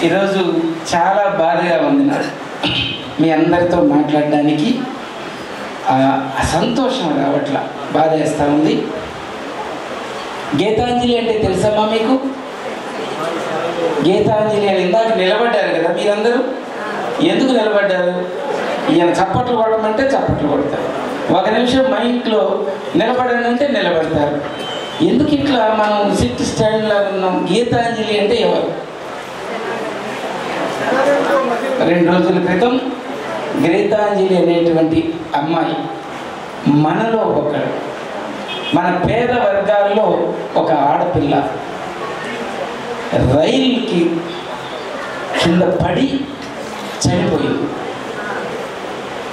ఈరోజు చాలా బాధగా ఉంది నాకు మీ అందరితో మాట్లాడడానికి సంతోషం రావట్లా, బాధ వేస్తూ ఉంది. గీతాంజలి అంటే తెలుసమ్మా మీకు? గీతాంజలి అని ఇందాక నిలబడ్డారు కదా మీరందరూ. ఎందుకు నిలబడ్డారు? ఈయన చప్పట్లు కొట్టమంటే చప్పట్లు కొడతారు, ఒక నిమిషం మైండ్లో నిలబడనంటే నిలబడతారు. ఎందుకు ఇట్లా మనం సిట్ స్టాండ్ లాగా ఉన్నాం? గీతాంజలి అంటే ఎవరు? 2 రోజుల క్రితం గీతాంజలి అనేటువంటి అమ్మాయి మనలో ఒకడు, మన పేద వర్గాల్లో ఒక ఆడపిల్ల రైలుకి కింద పడి చనిపోయింది.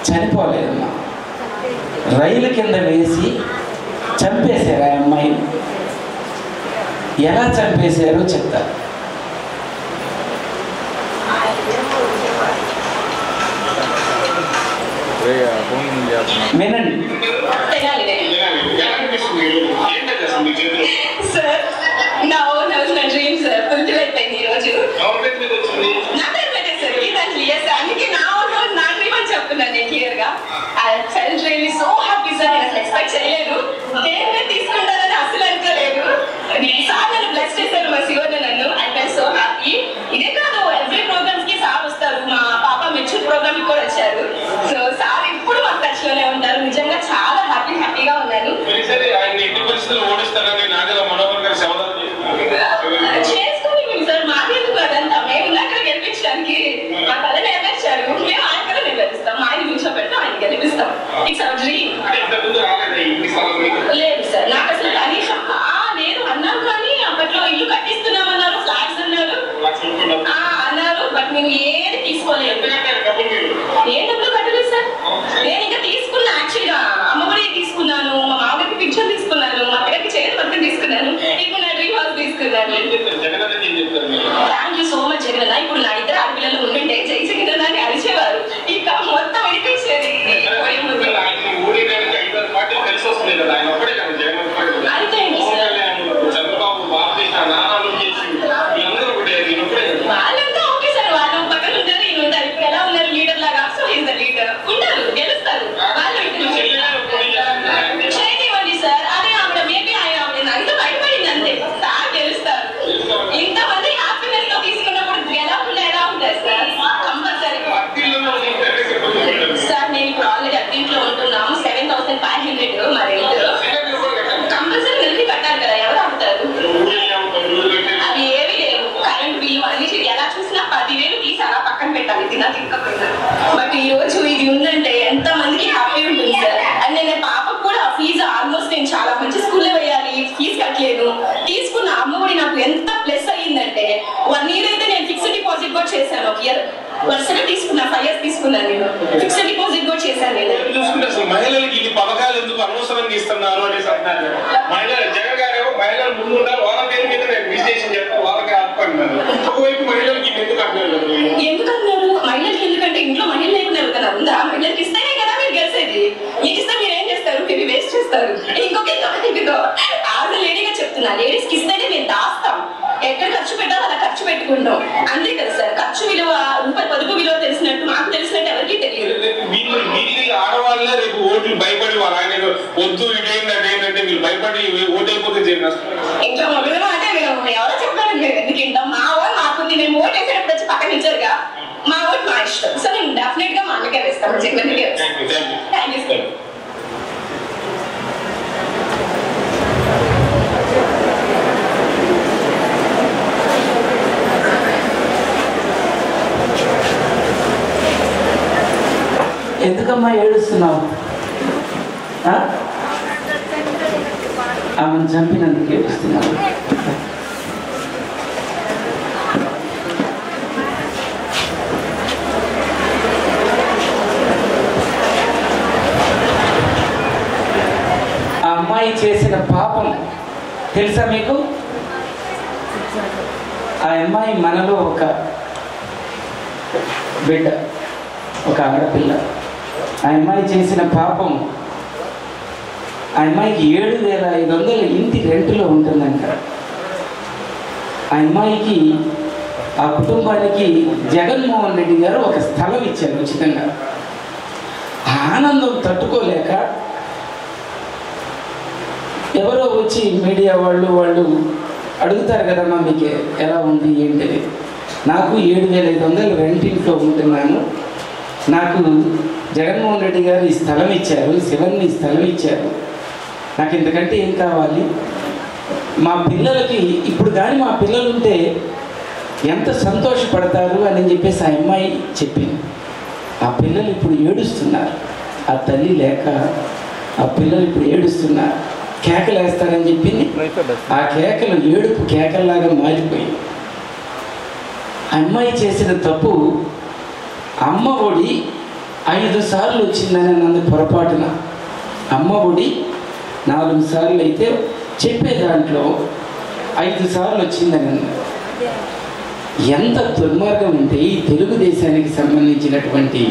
చనిపోలేదమ్మా, రైలు కింద వేసి చంపేశారు ఆ అమ్మాయి. ఎలా చంపేశారో చెప్తారు. వినండి. సార్ నా డ్రీమ్ సార్ ఫుల్ఫిల్ అయిపోయింది ఈరోజు. నా పేరు పెట్టే సార్ గీతాంజలి. అందుకే నా డ్రీమ్ అని చెప్తున్నాను నేను క్లియర్ గా. I felt really so happy sir. నేను అసలు ఎక్స్పెక్ట్ చేయలేదు. చేశాను. ఒక ఇయర్ వరుసగా తీసుకున్నా, 5 years తీసుకున్నాను. నేను ఫిక్స్డ్ డిపాజిట్ కూడా చేశాను. నేను చూసుకుంటే అసలు మహిళలకి ఇది పథకాలు ఎందుకు అనవసరంగా ఇస్తున్నారు అనేసి అంటారు. మహిళలు జగన్ గారు మహిళలు ముందు ఉండాలి, వాళ్ళ పేరు మీద రిజిస్ట్రేషన్ చేస్తారు, వాళ్ళకి ఆపుకుంటున్నారు. ఒకవైపు మహిళలకి ఇది ఎందుకు అంటున్నారు? ఎందుకన్నారు మహిళలకి? ఎందుకంటే ఇంట్లో మహిళలు లేకుండా ఎవరికైనా ఉందా? మహిళలకి ఇస్తేనే కదా మీరు గెలిసేది. మీకు ఇస్తే మీరు ఏం చేస్తారు? మీరు వేస్ట్ చేస్తారు. ఇంకొక ఆవిడ లేడీగా చెప్తున్నా, లేడీస్ కి ఇస్తేనే మేము దాస్తాం. ఎక్కడ ఖర్చు పెట్టాలో అలా ఖర్చు పెట్టుకుంటాం. అంతే కదా సార్. ఖర్చు విలువ, రూపాయి పొదుపు విలువ తెలిసినట్టు మాకు తెలిసినట్టు ఎవరికి తెలియదు. ఆడవాళ్ళే రేపు ఓట్లు భయపడి వాళ్ళు ఆయన వద్దు ఇదేంటి అదేంటంటే మీరు భయపడి ఓటు అయిపోతే చేయాలి. ఇంకా మొదలు అంటే మేము ఎవరో చెప్పారు మీరు ఎందుకు వింటాం. మా ఓటు మాకుంది, మేము ఓటు వేసేటప్పుడు వచ్చి పక్కన ఇచ్చారుగా. మా ఓటు మా ఇష్టం. సో నేను డెఫినెట్ గా మా అన్నకే వేస్తాను. జగన్కే థ్యాంక్ యూ సార్. ఎందుకమ్మా ఏడుస్తున్నావు? ఆమెను చంపినందుకు ఏడుస్తున్నావు. ఆ అమ్మాయి చేసిన పాపం తెలుసా మీకు? ఆ అమ్మాయి మనలో ఒక బిడ్డ, ఒక ఆడపిల్ల. ఆ అమ్మాయి చేసిన పాపం, ఆ అమ్మాయికి 7,500 ఇంటి రెంటులో ఉంటుందంట. ఆ అమ్మాయికి, ఆ కుటుంబానికి జగన్మోహన్ రెడ్డి గారు ఒక స్థలం ఇచ్చారు ఉచితంగా. ఆ ఆనందం తట్టుకోలేక ఎవరో వచ్చి మీడియా వాళ్ళు అడుగుతారు కదమ్మా మీకు ఎలా ఉంది ఏంటి. నాకు 7,500 రెంటింట్లో ఉంటున్నాను, నాకు జగన్మోహన్ రెడ్డి గారు ఈ స్థలం ఇచ్చారు, శివన్ని స్థలం ఇచ్చారు, నాకు ఇంతకంటే ఏం కావాలి? మా పిల్లలకి ఇప్పుడు కానీ మా పిల్లలు ఉంటే ఎంత సంతోషపడతారు అని చెప్పేసి ఆ అమ్మాయి చెప్పింది. ఆ పిల్లలు ఇప్పుడు ఏడుస్తున్నారు. ఆ తల్లి లేక ఆ పిల్లలు ఇప్పుడు ఏడుస్తున్నారు. కేకలు వేస్తారని చెప్పింది. ఆ కేకలు ఏడుపు కేకల్లాగా మారిపోయింది. ఆ అమ్మాయి చేసిన తప్పు, అమ్మ ఒడి 5 సార్లు వచ్చిందని అన్నది పొరపాటున. అమ్మ ఒడి 4 సార్లు అయితే చెప్పే దాంట్లో 5 సార్లు వచ్చిందని అన్నది. ఎంత దుర్మార్గం ఉంటే ఈ తెలుగుదేశానికి సంబంధించినటువంటి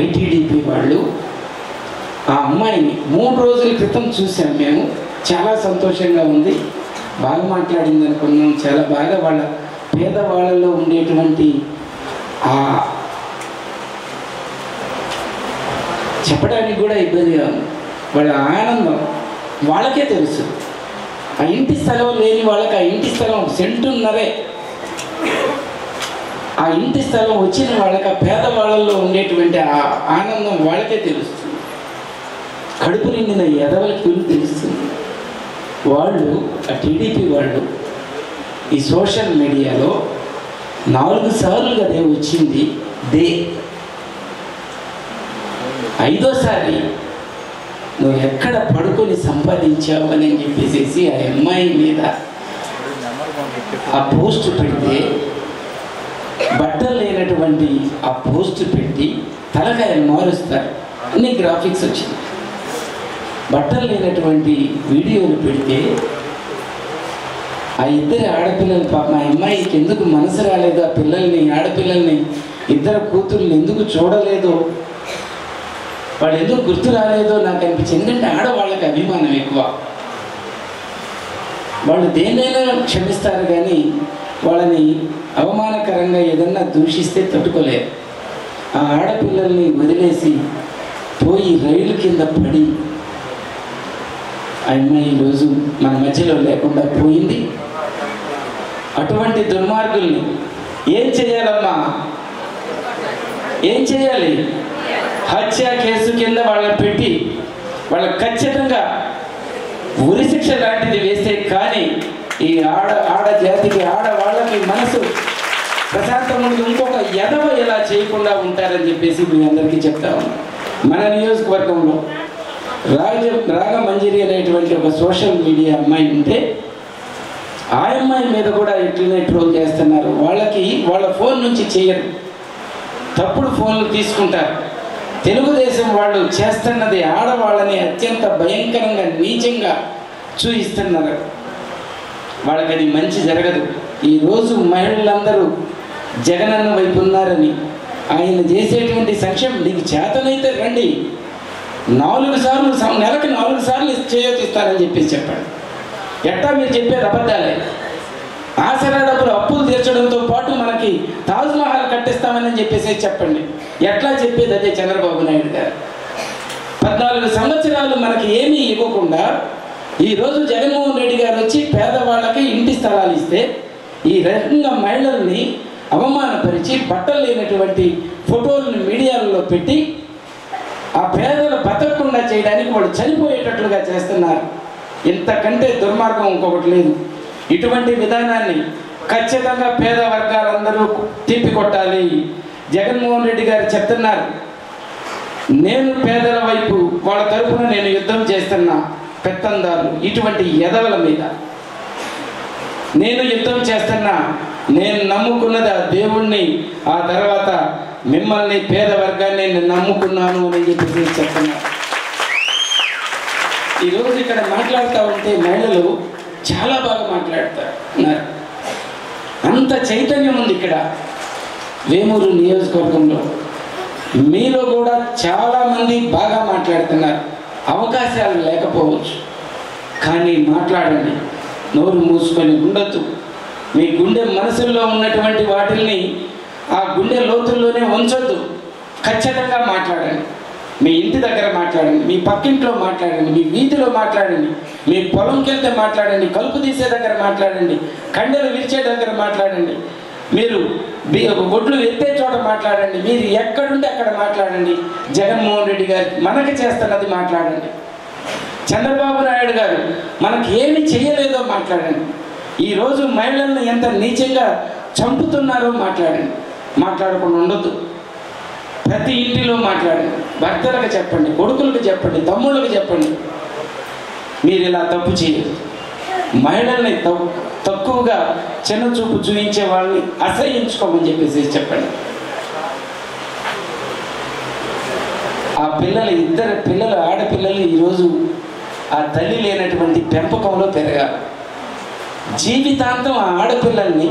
ఐటీడీపీ వాళ్ళు ఆ అమ్మాయిని 3 రోజుల క్రితం చూసాం మేము. చాలా సంతోషంగా ఉంది, బాగా మాట్లాడింది అనుకున్నాం. చాలా బాగా వాళ్ళ పేదవాళ్ళలో ఉండేటువంటి ఆ చెప్పడానికి కూడా ఇబ్బందిగా ఉంది. వాళ్ళ ఆనందం వాళ్ళకే తెలుసు. ఆ ఇంటి స్థలం లేని వాళ్ళకి ఆ ఇంటి స్థలం సెంటున్నరే. ఆ ఇంటి స్థలం వచ్చిన వాళ్ళకి ఆ పేదవాళ్ళల్లో ఉండేటువంటి ఆ ఆనందం వాళ్ళకే తెలుస్తుంది. కడుపు నిండిన ఎదవలకి తెలుస్తుంది. వాళ్ళు ఆ టీడీపీ వాళ్ళు ఈ సోషల్ మీడియాలో 4 సార్లు అదే వచ్చింది. 5వసారి నువ్వు ఎక్కడ పడుకొని సంపాదించావు అని చెప్పేసి ఆ అమ్మాయి మీద ఆ పోస్ట్ పెడితే, బట్టలు లేనటువంటి ఆ పోస్ట్ పెట్టి తలకాయలు మారుస్తారు. అన్ని గ్రాఫిక్స్ వచ్చింది. బట్టలు లేనటువంటి వీడియోలు పెడితే ఆ 2 ఆడపిల్లలు పాపం, ఆ అమ్మాయికి ఎందుకు మనసు రాలేదు? ఆ పిల్లల్ని, ఆడపిల్లల్ని, 2 కూతుర్ని ఎందుకు చూడలేదో, వాళ్ళు ఎందుకు గుర్తు రాలేదో నాకు అనిపించింది. ఎందుకంటే ఆడవాళ్ళకి అభిమానం ఎక్కువ. వాళ్ళు దేన్నైనా క్షమిస్తారు కానీ వాళ్ళని అవమానకరంగా ఏదన్నా దూషిస్తే తట్టుకోలేరు. ఆ ఆడపిల్లల్ని వదిలేసి పోయి రైలు కింద పడి ఆ అమ్మాయి ఈరోజు మన మధ్యలో లేకుండా పోయింది. అటువంటి దుర్మార్గుల్ని ఏం చేయాలమ్మా? ఏం చేయాలి? హత్య కేసు కింద వాళ్ళని పెట్టి వాళ్ళకి ఖచ్చితంగా ఉరిశిక్ష లాంటిది వేస్తే కానీ ఈ ఆడ జాతికి, ఆడవాళ్ళకి మనసు ప్రశాంతంగా ఇంకొక ఎదవ ఇలా చేయకుండా ఉంటారని చెప్పేసి మీ అందరికీ చెప్తాము. మన నియోజకవర్గంలో రాగమంజరి అనేటువంటి ఒక సోషల్ మీడియా అమ్మాయి ఉంటే ఆ అమ్మాయి మీద కూడా ఇట్లనే ట్రోల్ చేస్తున్నారు. వాళ్ళ ఫోన్ నుంచి చేయరు, తప్పుడు ఫోన్లు తీసుకుంటారు. తెలుగుదేశం వాళ్ళు చేస్తున్నది ఆడవాళ్ళని అత్యంత భయంకరంగా నీచంగా చూయిస్తున్నారు. వాళ్ళకి అది మంచి జరగదు. ఈరోజు మహిళలందరూ జగనన్న వైపు ఉన్నారని, ఆయన చేసేటువంటి సంక్షేమం నీకు చేతనైతే రండి, 4 సార్లు నెలకి 4 సార్లు చేయొచ్చిస్తారని చెప్పాడు. ఎట్టా మీరు చెప్పేది అబద్ధాలే. ఆసరా డబ్బులు అప్పులు తీర్చడంతో పాటు మనకి తాజ్మహల్ కట్టిస్తామని చెప్పండి. ఎట్లా చెప్పేది అదే చంద్రబాబు నాయుడు గారు. 14 సంవత్సరాలు మనకి ఏమీ ఇవ్వకుండా ఈరోజు జగన్మోహన్ రెడ్డి గారు వచ్చి పేదవాళ్ళకి ఇంటి స్థలాలు ఇస్తే ఈ రకంగా మహిళల్ని అవమానపరిచి బట్టలు లేనటువంటి ఫోటోలను మీడియాలలో పెట్టి ఆ పేదలు బతకకుండా చేయడానికి వాళ్ళు చనిపోయేటట్లుగా చేస్తున్నారు. ఇంతకంటే దుర్మార్గం ఇంకొకటి లేదు. ఇటువంటి విధానాన్ని ఖచ్చితంగా పేద వర్గాలందరూ తిప్పికొట్టాలి. జగన్మోహన్ రెడ్డి గారు చెప్తున్నారు, నేను పేదల వైపు వాళ్ళ తరపున నేను యుద్ధం చేస్తున్నా, పెత్తందారులు ఇటువంటి ఎదవల మీద నేను యుద్ధం చేస్తున్నా, నేను నమ్ముకున్నది ఆ దేవుణ్ణి, ఆ తర్వాత మిమ్మల్ని పేద వర్గాన్ని నేను నమ్ముకున్నాను అని చెప్పి చెప్తున్నా. ఈరోజు ఇక్కడ మాట్లాడుతూ ఉంటే మహిళలు చాలా బాగా మాట్లాడుతున్నారు. అంత చైతన్యం ఉంది ఇక్కడ వేమూరు నియోజకవర్గంలో. మీలో కూడా చాలామంది బాగా మాట్లాడుతున్నారు. అవకాశాలు లేకపోవచ్చు, కానీ మాట్లాడండి. నోరు మూసుకొని ఉండొద్దు. మీ గుండె మనసుల్లో ఉన్నటువంటి వాటిల్ని ఆ గుండె లోతుల్లోనే ఉంచొద్దు. ఖచ్చితంగా మాట్లాడండి. మీ ఇంటి దగ్గర మాట్లాడండి, మీ పక్కింట్లో మాట్లాడండి, మీ వీధిలో మాట్లాడండి, మీ పొలంకి వెళ్తే మాట్లాడండి, కలుపు తీసే దగ్గర మాట్లాడండి, కండెలు విరిచే దగ్గర మాట్లాడండి, మీరు ఒడ్లు ఎత్తే చోట మాట్లాడండి, మీరు ఎక్కడుంటే అక్కడ మాట్లాడండి. జగన్మోహన్ రెడ్డి గారు మనకి చేస్తున్నది మాట్లాడండి. చంద్రబాబు నాయుడు గారు మనకి ఏమి చేయలేదో మాట్లాడండి. ఈరోజు మహిళలను ఎంత నీచంగా చంపుతున్నారో మాట్లాడండి. మాట్లాడకుండా ఉండొద్దు. ప్రతి ఇంటిలో మాట్లాడండి. భర్తలకు చెప్పండి, కొడుకులకు చెప్పండి, తమ్ముళ్ళకి చెప్పండి, మీరు ఇలా తప్పు చేయదు. మహిళల్ని తక్కువగా చిన్న చూపు చూపించే వాళ్ళని అసహ్యించుకోమని చెప్పండి. ఆ ఇద్దరు పిల్లలు ఆడపిల్లలు ఈరోజు ఆ తల్లి లేనటువంటి పెంపకంలో పెరగాలి. జీవితాంతం ఆ ఆడపిల్లల్ని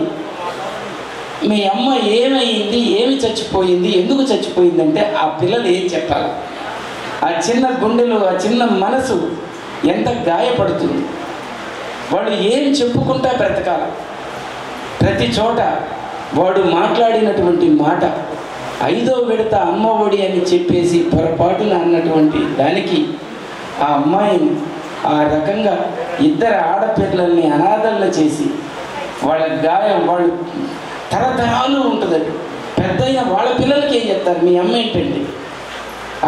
మీ అమ్మ ఏమైంది, ఏమి చచ్చిపోయింది, ఎందుకు చచ్చిపోయిందంటే ఆ పిల్లలు ఏం చెప్పాలి? ఆ చిన్న గుండెలు, ఆ చిన్న మనసు ఎంత గాయపడుతుంది. వాడు ఏం చెప్పుకుంటా బ్రతకాలి. ప్రతి చోట వాడు మాట్లాడినటువంటి మాట 5వ విడత అమ్మ ఒడి అని చెప్పేసి పొరపాటున అన్నటువంటి దానికి ఆ అమ్మాయిని ఆ రకంగా ఇద్దరు ఆడపిల్లల్ని అనాథలను చేసి వాళ్ళ గాయం వాళ్ళు తరతరాలు ఉంటుంది. పెద్దయిన వాళ్ళ పిల్లలకి ఏం చెప్తారు? మీ అమ్మ ఏంటండి?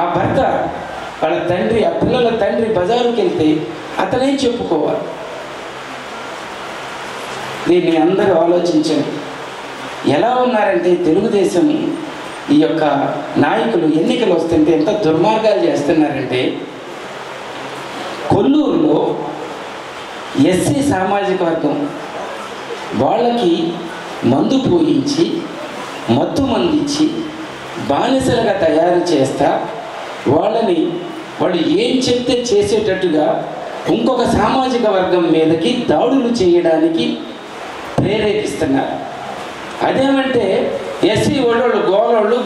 ఆ భర్త వాళ్ళ తండ్రి, ఆ పిల్లల తండ్రి బజారుకి వెళ్తే అతనేం చెప్పుకోవాలి? దీన్ని అందరూ ఆలోచించండి. ఎలా ఉన్నారంటే తెలుగుదేశం ఈ యొక్క నాయకులు ఎన్నికలు వస్తుంటే ఎంత దుర్మార్గాలు చేస్తున్నారంటే, కొల్లూరులో ఎస్సీ సామాజిక వర్గం వాళ్ళకి మందు పోయించి, మత్తు మందిచ్చి బానిసలుగా తయారు చేస్తా వాళ్ళు ఏం చెప్తే చేసేటట్టుగా ఇంకొక సామాజిక వర్గం మీదకి దాడులు చేయడానికి ప్రేరేపిస్తున్నారు. అదేమంటే ఎస్సీ వాళ్ళు గోలోళ్ళు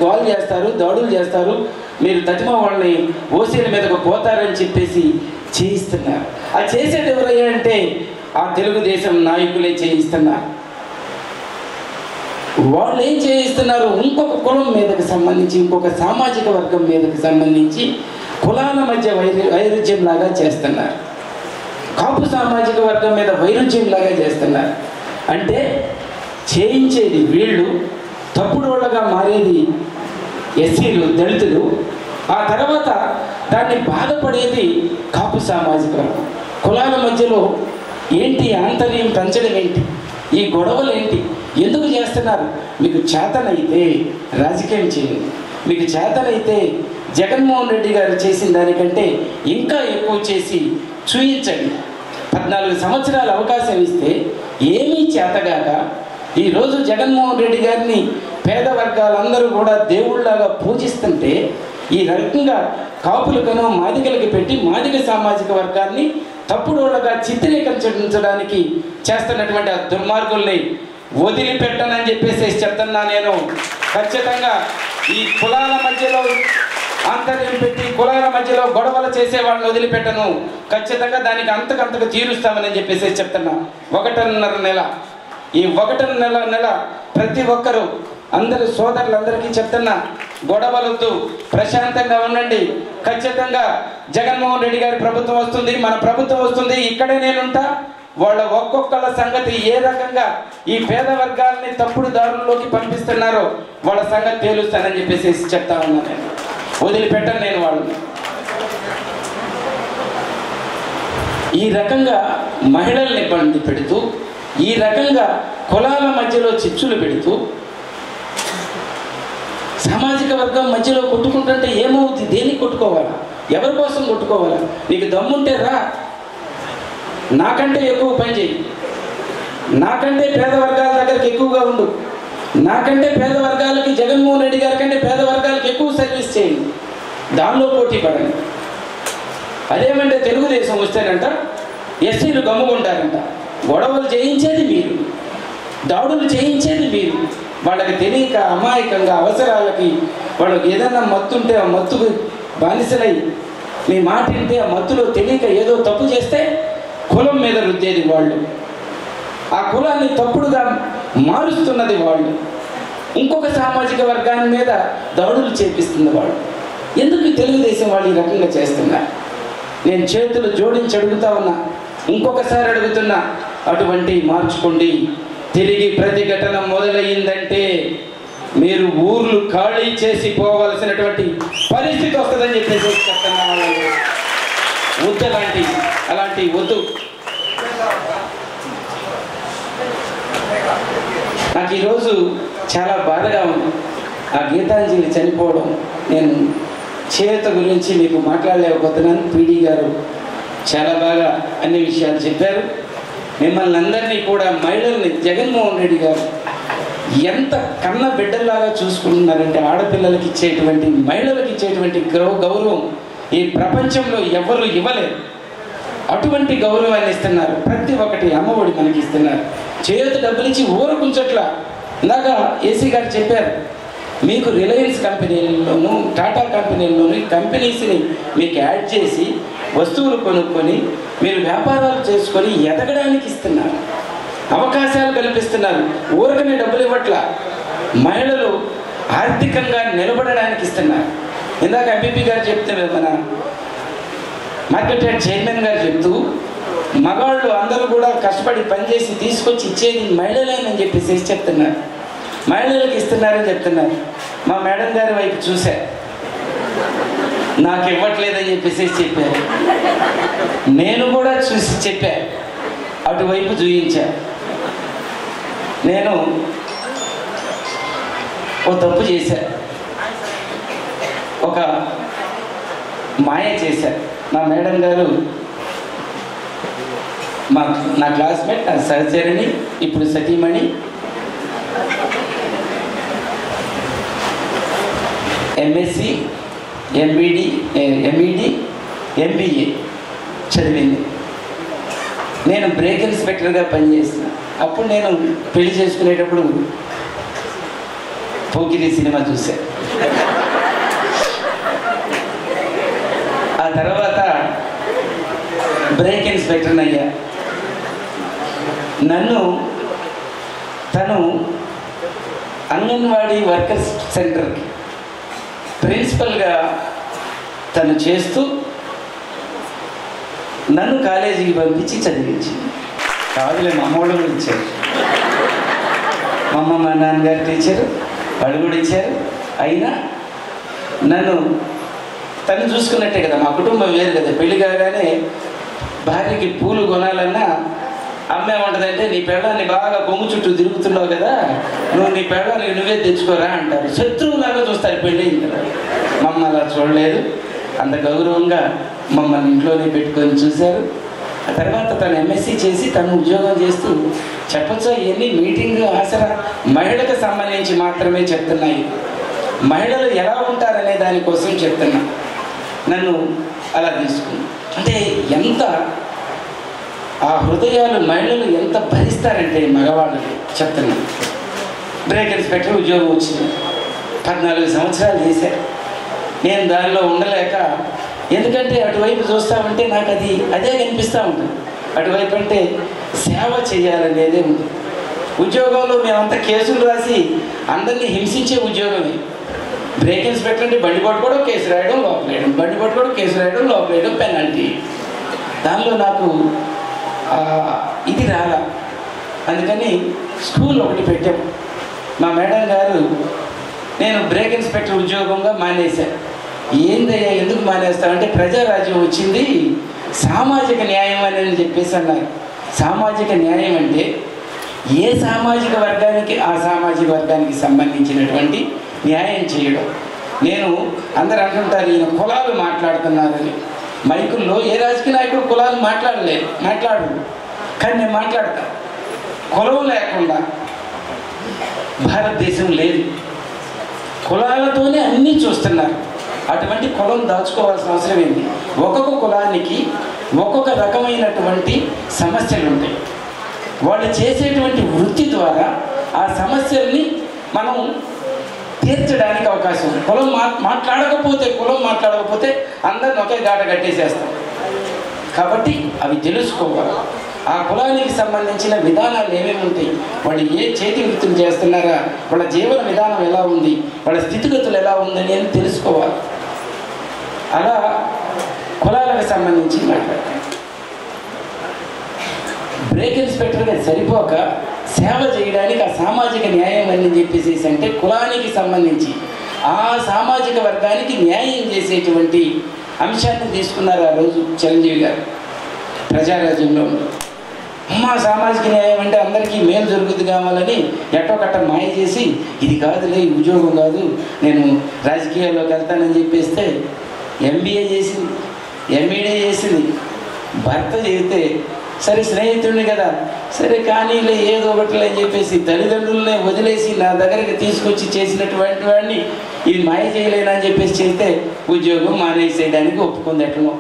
గోల్ చేస్తారు, దాడులు చేస్తారు, మీరు తతిమ వాళ్ళని ఓసీల మీదకు పోతారని చెప్పేసి చేయిస్తున్నారు. ఆ చేసేది ఎవరయ్యా అంటే ఆ తెలుగుదేశం నాయకులే చేయిస్తున్నారు. వాళ్ళు ఏం చేయిస్తున్నారు? ఇంకొక కులం మీదకి సంబంధించి, ఇంకొక సామాజిక వర్గం మీదకి సంబంధించి కులాల మధ్య వైరుధ్యం లాగా చేస్తున్నారు. కాపు సామాజిక వర్గం మీద వైరుధ్యం లాగా చేస్తున్నారు. అంటే చేయించేది వీళ్ళు, తప్పుడు వాళ్ళగా మారేది ఎస్సీలు, దళితులు. ఆ తర్వాత దాన్ని బాధపడేది కాపు సామాజిక వర్గం. కులాల మధ్యలో ఏంటి ఆంతర్యం పెంచడం ఏంటి? ఈ గొడవలు ఏంటి? ఎందుకు చేస్తున్నారు? మీకు చేతనైతే రాజకీయం చేయండి. మీకు చేతనైతే జగన్మోహన్ రెడ్డి గారు చేసిన దానికంటే ఇంకా ఎక్కువ చేసి చూయించండి. 14 సంవత్సరాలు అవకాశం ఇస్తే ఏమీ చేతగాక ఈరోజు జగన్మోహన్ రెడ్డి గారిని పేద వర్గాలందరూ కూడా దేవుళ్ళలాగా పూజిస్తుంటే ఈ రకంగా కాపులకనో మాదిగలకి పెట్టి మాదిగ సామాజిక వర్గాన్ని తప్పుడోళ్ళగా చిత్రీకరించడానికి చేస్తున్నటువంటి ఆ దుర్మార్గుల్ని వదిలిపెట్టనని చెప్పేసి చెప్తున్నా. నేను ఖచ్చితంగా ఈ కులాల మధ్యలో ఆంతర్యం పెట్టి కులాల మధ్యలో గొడవలు చేసే వాళ్ళని వదిలిపెట్టను. ఖచ్చితంగా దానికి అంతకంతకు తీరుస్తామని చెప్పేసి చెప్తున్నా. 1.5 నెల ఈ 1.5 నెల ప్రతి ఒక్కరూ అందరు సోదరులందరికీ చెప్తున్నా, గొడవలతో ప్రశాంతంగా ఉండండి. ఖచ్చితంగా జగన్మోహన్ రెడ్డి గారి ప్రభుత్వం వస్తుంది, మన ప్రభుత్వం వస్తుంది, ఇక్కడే నేనుంటా. వాళ్ళ ఒక్కొక్కళ్ళ సంగతి ఏ రకంగా ఈ పేద వర్గాలని తప్పుడు దారుల్లోకి పంపిస్తున్నారో వాళ్ళ సంగతి తేలుస్తానని చెప్పేసి చెప్తా ఉన్నా. నేను వదిలిపెట్టను నేను వాళ్ళని. ఈ రకంగా మహిళల్ని ఇబ్బంది పెడుతూ, ఈ రకంగా కులాల మధ్యలో చిచ్చులు పెడుతూ, సామాజిక వర్గం మధ్యలో కొట్టుకుంటుంటే ఏమవుతుంది? దేనికి కొట్టుకోవాలా? ఎవరి కోసం కొట్టుకోవాలా? నీకు దమ్ముంటే రా, నాకంటే ఎక్కువ పని చేయి, నాకంటే పేద వర్గాల దగ్గరికి ఎక్కువగా ఉండు, నాకంటే పేద వర్గాలకి జగన్మోహన్ రెడ్డి గారి కంటే పేద వర్గాలకి ఎక్కువ సర్వీస్ చేయండి, దానిలో పోటీ పడండి. అదేమంటే తెలుగుదేశం వస్తేనంట ఎస్సీలు గమ్ముకుంటారంట. గొడవలు చేయించేది మీరు, దాడులు చేయించేది మీరు. వాళ్ళకి తెలియక అమాయకంగా అవసరాలకి వాళ్ళకి ఏదన్నా మత్తుంటే ఆ మత్తుకు బానిసలై మీ మాట వింటే ఆ మత్తులో తెలియక ఏదో తప్పు చేస్తే కులం మీద రుద్దేది వాళ్ళు, ఆ కులాన్ని తప్పుడుగా మారుస్తున్నది వాళ్ళు, ఇంకొక సామాజిక వర్గాన్ని మీద దాడులు చేపిస్తుంది వాళ్ళు. ఎందుకు తెలుగుదేశం వాళ్ళు ఈ రకంగా చేస్తున్నారు? నేను చేతులు జోడించి అడుగుతా ఉన్నా, ఇంకొకసారి అడుగుతున్నా, అటువంటి మార్చుకోండి. తిరిగి ప్రతిఘటన మొదలయ్యిందంటే మీరు ఊర్లు ఖాళీ చేసి పోవలసినటువంటి పరిస్థితి వస్తుందని చెప్పేసి చెప్తున్నా. వద్దు అలాంటి వద్దు. నాకు ఈరోజు చాలా బాధగా ఉంది. ఆ గీతాంజలి చనిపోవడం, నేను చేత గురించి మీకు మాట్లాడలేకపోతున్నాను. పీడీ గారు చాలా బాగా అన్ని విషయాలు చెప్పారు. మిమ్మల్ని అందరినీ కూడా మహిళల్ని జగన్మోహన్ రెడ్డి గారు ఎంత కన్న బిడ్డల్లాగా చూసుకుంటున్నారంటే, ఆడపిల్లలకి ఇచ్చేటువంటి మహిళలకు ఇచ్చేటువంటి గౌరవం ఈ ప్రపంచంలో ఎవరు ఇవ్వలేరు. అటువంటి గౌరవాన్ని ఇస్తున్నారు. ప్రతి ఒక్కటి అమ్మఒడి మనకి ఇస్తున్నారు. చేతి డబ్బులు ఇచ్చి ఊరకుంచట్లా. ఇందాక ఏసీ గారు చెప్పారు, మీకు రిలయన్స్ కంపెనీల్లోనూ టాటా కంపెనీల్లోనూ కంపెనీస్ని మీకు యాడ్ చేసి వస్తువులు కొనుక్కొని మీరు వ్యాపారాలు చేసుకొని ఎదగడానికి ఇస్తున్నారు, అవకాశాలు కల్పిస్తున్నారు. ఊరకనే డబ్బులు ఇవ్వట్లా, మహిళలు ఆర్థికంగా నిలబడడానికి ఇస్తున్నారు. ఇందాక ఎంపీపీ గారు చెప్తున్నారు, మన మార్కెట్ యార్డ్ చైర్మన్ గారు చెప్తూ, మగాళ్ళు అందరూ కూడా కష్టపడి పనిచేసి తీసుకొచ్చి ఇచ్చేది మహిళలేనని చెప్పేసి చెప్తున్నారు. మహిళలకు ఇస్తున్నారని చెప్తున్నారు. మా మేడం గారి వైపు చూసా, నాకు ఇవ్వట్లేదని చెప్పేసి చెప్పారు. నేను కూడా చూసి చెప్పా, అటువైపు చూయించా. నేను ఓ తప్పు చేశా, ఒక మాయ చేశా. మా మేడం గారు నా క్లాస్మేట్, నా సహచరిణి, ఇప్పుడు సతీమణి, ఎంఎస్సి, ఎంఈడి, ఎంబీఏ చదివింది. నేను బ్రేక్ ఇన్స్పెక్టర్గా పనిచేసిన. అప్పుడు నేను పెళ్లి చేసుకునేటప్పుడు పోకిరి సినిమా చూశాను. ఆ తర్వాత బ్రేక్ ఇన్స్పెక్టర్ని అయ్యా. నన్ను తను అంగన్వాడీ వర్కర్స్ సెంటర్కి ప్రిన్సిపల్గా తను చేస్తూ నన్ను కాలేజీకి పంపించి చదివించింది. కాదులే, మా అమ్మ వాళ్ళు కూడా ఇచ్చారు. మా అమ్మ మా నాన్నగారు టీచరు, వాళ్ళు కూడా ఇచ్చారు. అయినా నన్ను తను చూసుకున్నట్టే కదా, మా కుటుంబం వేరు కదా. పెళ్లి కాగానే భార్యకి పూలు కొనాలన్నా అమ్మే ఉంటుందంటే, నీ పెళ్ళాన్ని బాగా కొంగు చుట్టూ తిరుగుతున్నావు కదా, నువ్వు నీ పెళ్ళాన్ని నువ్వే తెచ్చుకోరా అంటారు. శత్రువులాగా చూస్తారు పెళ్ళి. మమ్మల్ని అలా చూడలేదు. అంత గౌరవంగా మమ్మల్ని ఇంట్లోనే పెట్టుకొని చూశారు. ఆ తర్వాత తను ఎంఎస్సీ చేసి తను ఉద్యోగం చేస్తూ చెప్పొచ్చా ఇవన్నీ మీటింగ్ ఆసరా మహిళలకు సంబంధించి మాత్రమే చెప్తున్నాయి. మహిళలు ఎలా ఉంటారనే దానికోసం చెప్తున్నా. నన్ను అలా తీసుకుని అంటే ఎంత ఆ హృదయాలు మహిళలు ఎంత భరిస్తారంటే మగవాళ్ళు చెప్తున్నా. బ్రేక్ ఇన్స్పెక్టర్ ఉద్యోగం వచ్చింది, 14 సంవత్సరాలు చేశారు. నేను దానిలో ఉండలేక, ఎందుకంటే అటువైపు చూస్తూ ఉంటే నాకు అదే కనిపిస్తూ ఉంటుంది. అటువైపు అంటే సేవ చేయాలనేదే ఉంది. ఉద్యోగంలో మేమంతా కేసులు రాసి అందరినీ హింసించే ఉద్యోగమే. బ్రేక్ ఇన్స్పెక్టర్ అంటే బండి పట్టుకోవడం, కేసు రాయడం, లోపలేయడం, బండి పట్టుకోవడం, కేసు రాయడం, లోపలేయడం, పెనాల్టీ. దానిలో నాకు ఇది రాలా. అందుకని స్కూల్ ఒకటి పెట్టాం. మా మేడం గారు నేను బ్రేక్ ఇన్స్పెక్టర్ ఉద్యోగంగా మానేశాను. ఏందయ్యా ఎందుకు మానేస్తామంటే ప్రజారాజ్యం వచ్చింది, సామాజిక న్యాయం అని చెప్పేసి అన్నారు. సామాజిక న్యాయం అంటే ఏ సామాజిక వర్గానికి ఆ సామాజిక వర్గానికి సంబంధించినటువంటి న్యాయం చేయడం. నేను అందరు అంటుంటారు ఈయన కులాలు మాట్లాడుతున్నారని. మైకుల్లో ఏ రాజకీయ నాయకుడు కులాలు మాట్లాడరు, కానీ నేను మాట్లాడతాను. కులం లేకుండా భారతదేశం లేదు. కులాలతోనే అన్నీ చూస్తున్నారు. అటువంటి కులం దాచుకోవాల్సిన అవసరం ఏంటి? ఒక్కొక్క కులానికి ఒక్కొక్క రకమైనటువంటి సమస్యలు ఉంటాయి. వాళ్ళు చేసేటువంటి వృత్తి ద్వారా ఆ సమస్యల్ని మనం తీర్చడానికి అవకాశం ఉంది. కులం మాట్లాడకపోతే అందరిని ఒకే గాట కట్టేసేస్తాం. కాబట్టి అవి తెలుసుకోవాలి. ఆ కులానికి సంబంధించిన విధానాలు ఏమేమి ఉంటాయి, వాళ్ళు ఏ చేతి వృత్తులు చేస్తున్నారా, వాళ్ళ జీవన విధానం ఎలా ఉంది, వాళ్ళ స్థితిగతులు ఎలా ఉందని అని తెలుసుకోవాలి. అలా కులాలకు సంబంధించి మాట్లాడాలి. బ్రేక్ ఇన్స్పెక్టర్గా సరిపోక సేవ చేయడానికి ఆ సామాజిక న్యాయం అని చెప్పేసి అంటే కులానికి సంబంధించి ఆ సామాజిక వర్గానికి న్యాయం చేసేటువంటి అంశాన్ని తీసుకున్నారు ఆ రోజు చిరంజీవి గారు ప్రజారాజ్యంలో. మా సామాజిక న్యాయం అంటే అందరికీ మేలు జరుగుతుంది కావాలని ఎట్టో కట్ట మాయ చేసి ఇది కాదులే, ఈ ఉద్యోగం కాదు, నేను రాజకీయాల్లోకి వెళ్తానని చెప్పేస్తే ఎంబీఏ చేసింది, ఎంఈడీ చేసింది. భర్త చెబితే సరే స్నేహితుడిని కదా, సరే కానీలే ఏదో ఒకటిలే అని చెప్పేసి తల్లిదండ్రులనే వదిలేసి నా దగ్గరికి తీసుకొచ్చి చేసినటువంటి వాడిని ఇది మాయ చేయలేనని చెప్పేసి చేస్తే ఉద్యోగం మానేసేయడానికి ఒప్పుకుంది. ఎట్లనో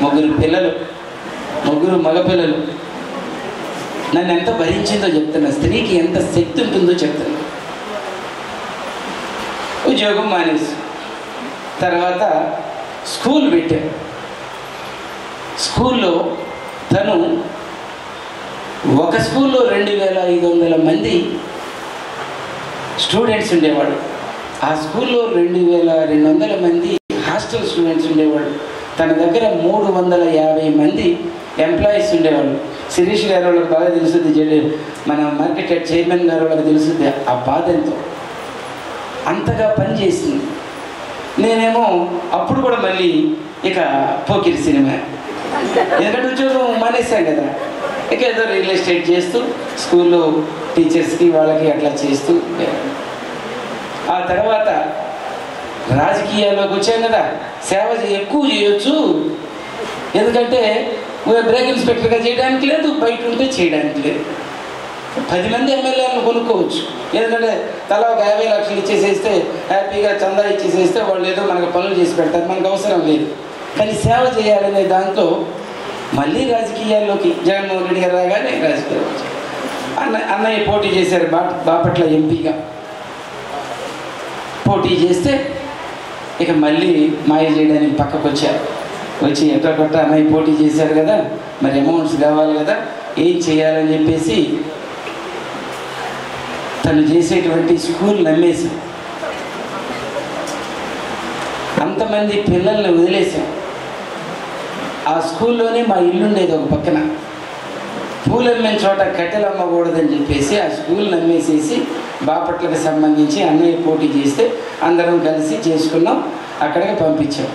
3 పిల్లలు, 3 మగపిల్లలు. నన్ను ఎంత భరించిందో చెప్తున్నా, స్త్రీకి ఎంత శక్తి ఉంటుందో చెప్తున్నా. ఉద్యోగం మానేసి తర్వాత స్కూల్ పెట్టారు. స్కూల్లో తను ఒక స్కూల్లో 2500 మంది స్టూడెంట్స్ ఉండేవాడు. ఆ స్కూల్లో 2200 మంది హాస్టల్ స్టూడెంట్స్ ఉండేవాడు. తన దగ్గర 350 మంది ఎంప్లాయీస్ ఉండేవాళ్ళు. శిరీష్ గారు వాళ్ళకి బాగా తెలుస్తుంది, మన మార్కెట్ చైర్మన్ గారు వాళ్ళకి తెలుస్తుంది ఆ బాధ ఎంతో. అంతగా పనిచేసింది. నేనేమో అప్పుడు కూడా మళ్ళీ ఇక పోకిరి సినిమా, ఎందుకంటే ఉద్యోగం మానేశాను కదా, ఇక ఏదో రియల్ ఎస్టేట్ చేస్తూ స్కూల్లో టీచర్స్కి వాళ్ళకి అట్లా చేస్తూ. ఆ తర్వాత రాజకీయాల్లోకి వచ్చాం కదా, సేవ ఎక్కువ చేయొచ్చు, ఎందుకంటే బ్రేక్ ఇన్స్పెక్టర్గా చేయడానికి లేదు, బయట ఉంటే చేయడానికి లేదు. 10 మంది ఎమ్మెల్యేలను కొనుక్కోవచ్చు, ఎందుకంటే తలా ఒక 50 లక్షలు ఇచ్చేసేస్తే హ్యాపీగా చందా ఇచ్చేసేస్తే వాళ్ళు ఏదో మనకు పనులు చేసి పెడతారు, మనకు అవసరం లేదు. కానీ సేవ చేయాలనే దాంట్లో మళ్ళీ రాజకీయాల్లోకి జగన్మోహన్ రెడ్డి గారు రాగానే రాజకీయాలు అన్నయ్య పోటీ చేశారు బాపట్ల ఎంపీగా. పోటీ చేస్తే ఇక మళ్ళీ మాయ చేయడానికి పక్కకు వచ్చారు. వచ్చి ఎట్లా కొట్ట అన్నయ్య పోటీ చేశారు కదా, మరి అమౌంట్స్ కావాలి కదా, ఏం చేయాలని చెప్పేసి తను చేసేటువంటి స్కూల్ నమ్మేశాం. అంతమంది పిల్లల్ని వదిలేసాం. ఆ స్కూల్లోనే మా ఇల్లు ఉండేది ఒక పక్కన. పూలు అమ్మిన చోట కట్టెలు అమ్మకూడదని చెప్పేసి ఆ స్కూల్ నమ్మేసేసి బాపట్లకు సంబంధించి అన్నయ్య పోటీ చేస్తే అందరం కలిసి చేసుకున్నాం, అక్కడికి పంపించాం.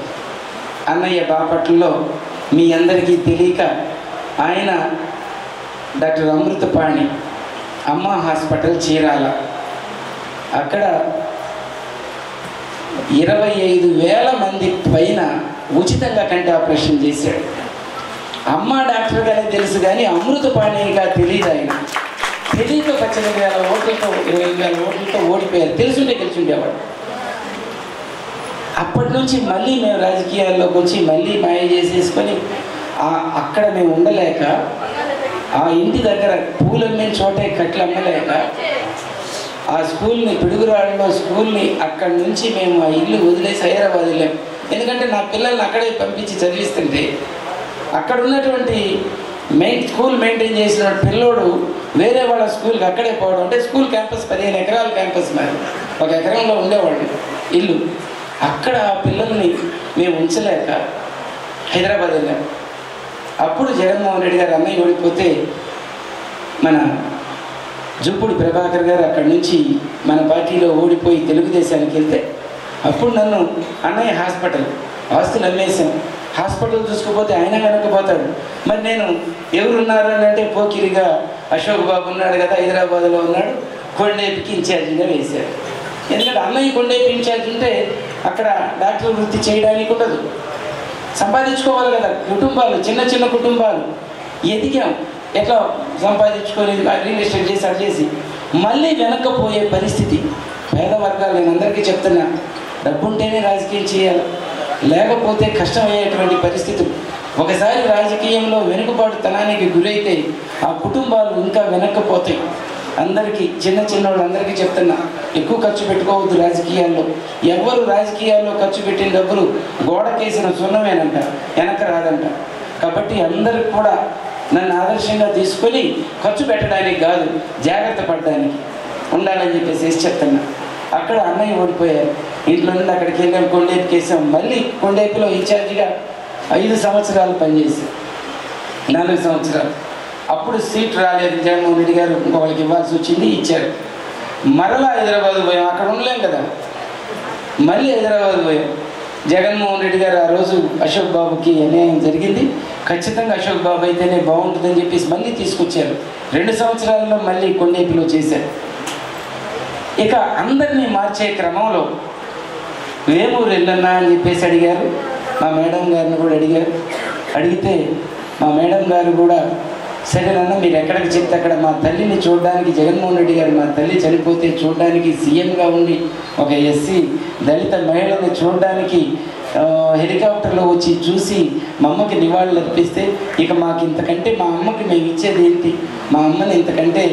అన్నయ్య బాపట్లలో మీ అందరికీ తెలియక ఆయన డాక్టర్ అమృతపాణి అమ్మ హాస్పిటల్ చీరాల, అక్కడ 25,000 మంది పైన ఉచితంగా కంటి ఆపరేషన్ చేశాడు. అమ్మ డాక్టర్ గానే తెలుసు కానీ అమృతపాణిగా తెలియదు. ఆయన తెలియక 18,000 ఓట్లతో 20,000 ఓట్లతో ఓడిపోయారు. తెలుసుంటే గెలిచుండేవాడు. అప్పటి నుంచి మళ్ళీ మేము రాజకీయాల్లోకి వచ్చి మళ్ళీ మాయ చేసేసుకొని అక్కడ మేము ఉండలేక ఆ ఇంటి దగ్గర పూలమ్మిన చోటే కట్లు అమ్మలేక ఆ స్కూల్ని పిడుగురాళ్ళలో స్కూల్ని అక్కడి నుంచి మేము ఆ ఇల్లు వదిలేసి హైదరాబాద్ వెళ్ళాం. ఎందుకంటే నా పిల్లల్ని అక్కడే పంపించి చదివిస్తుంటే అక్కడ ఉన్నటువంటి స్కూల్ మెయింటైన్ చేసిన పిల్లోడు వేరే వాళ్ళ స్కూల్కి అక్కడే పోవడం. అంటే స్కూల్ క్యాంపస్ 15 ఎకరాల క్యాంపస్ మరి 1 ఎకరంలో ఉండేవాళ్ళు ఇల్లు. అక్కడ ఆ పిల్లల్ని మేము ఉంచలేక హైదరాబాద్ వెళ్ళాం. అప్పుడు జగన్మోహన్ రెడ్డి గారు అన్నయ్య ఓడిపోతే మన జూపూడి ప్రభాకర్ గారు అక్కడి నుంచి మన పార్టీలో ఓడిపోయి తెలుగుదేశానికి వెళ్తే అప్పుడు నన్ను అన్నయ్య హాస్పిటల్ ఆస్తులు అమ్మేశాం. హాస్పిటల్ చూసుకుపోతే ఆయన వెనకపోతాడు. మరి నేను ఎవరున్నారు అని అంటే పోకిరిగా అశోక్ బాబు ఉన్నాడు కదా, హైదరాబాద్లో ఉన్నాడు, కొండేపికి ఇన్ఛార్జిగా వేశారు. ఎందుకంటే అన్నయ్య కొండేపి ఇన్ఛార్జ్ ఉంటే అక్కడ డాక్టర్ వృత్తి చేయడానికి ఉండదు, సంపాదించుకోవాలి కదా. కుటుంబాలు చిన్న చిన్న కుటుంబాలు ఎదిగాం, ఎట్లా సంపాదించుకొని రియల్ ఎస్టేట్ చేసి అది చేసి మళ్ళీ వెనక్కపోయే పరిస్థితి. పేద వర్గాలు నేను అందరికీ చెప్తున్నా, డబ్బుంటేనే రాజకీయం చేయాలి, లేకపోతే కష్టమయ్యేటువంటి పరిస్థితులు. ఒకసారి రాజకీయంలో వెనుకబాటుతనానికి గురైతే ఆ కుటుంబాలు ఇంకా వెనక్కపోతాయి. అందరికీ చిన్న వాళ్ళందరికీ చెప్తున్నా, ఎక్కువ ఖర్చు పెట్టుకోవద్దు రాజకీయాల్లో. ఎవరు రాజకీయాల్లో ఖర్చు పెట్టిన డబ్బులు గోడకేసిన సున్నమేనంట, వెనక రాదంట. కాబట్టి అందరికి కూడా నన్ను ఆదర్శంగా తీసుకొని ఖర్చు పెట్టడానికి కాదు, జాగ్రత్త పడడానికి ఉండాలని చెప్పేసి చెప్తున్నా. అక్కడ అన్నయ్య ఓడిపోయారు. ఇంట్లో నుండి అక్కడికి వెళ్ళాం, కొండేపికి వేసాం. మళ్ళీ కొండేపిలో ఇన్ఛార్జిగా 5 సంవత్సరాలు పనిచేసి 4 సంవత్సరాలు. అప్పుడు సీట్ రాలేదు, జగన్మోహన్ రెడ్డి గారు ఇంకొకరికి ఇవ్వాల్సి వచ్చింది, ఇచ్చారు. మరలా హైదరాబాద్ పోయాం, అక్కడ ఉండలేం కదా, మళ్ళీ హైదరాబాద్ పోయాం. జగన్మోహన్ రెడ్డి గారు ఆ రోజు అశోక్ బాబుకి అన్యాయం జరిగింది, ఖచ్చితంగా అశోక్ బాబు అయితేనే బాగుంటుందని చెప్పేసి మళ్ళీ తీసుకొచ్చారు. 2 సంవత్సరాల్లో మళ్ళీ కొండేపిలో చేశారు. ఇక అందరినీ మార్చే క్రమంలో వేమూరు వెళ్ళన్నా అని చెప్పేసి అడిగారు. మా మేడం గారిని కూడా అడిగారు. అడిగితే మా మేడం గారు కూడా సరేనన్నా మీరు ఎక్కడికి చెప్తే అక్కడ మా తల్లిని చూడడానికి, జగన్మోహన్ రెడ్డి గారు మా తల్లి చనిపోతే చూడడానికి సీఎంగా ఉండి ఒక ఎస్సీ దళిత మహిళని చూడడానికి హెలికాప్టర్లో వచ్చి చూసి మా అమ్మకి నివాళులు అర్పిస్తే ఇక మాకు ఇంతకంటే మా అమ్మకి మేము ఇచ్చేది ఏంటి, మా అమ్మని ఇంతకంటే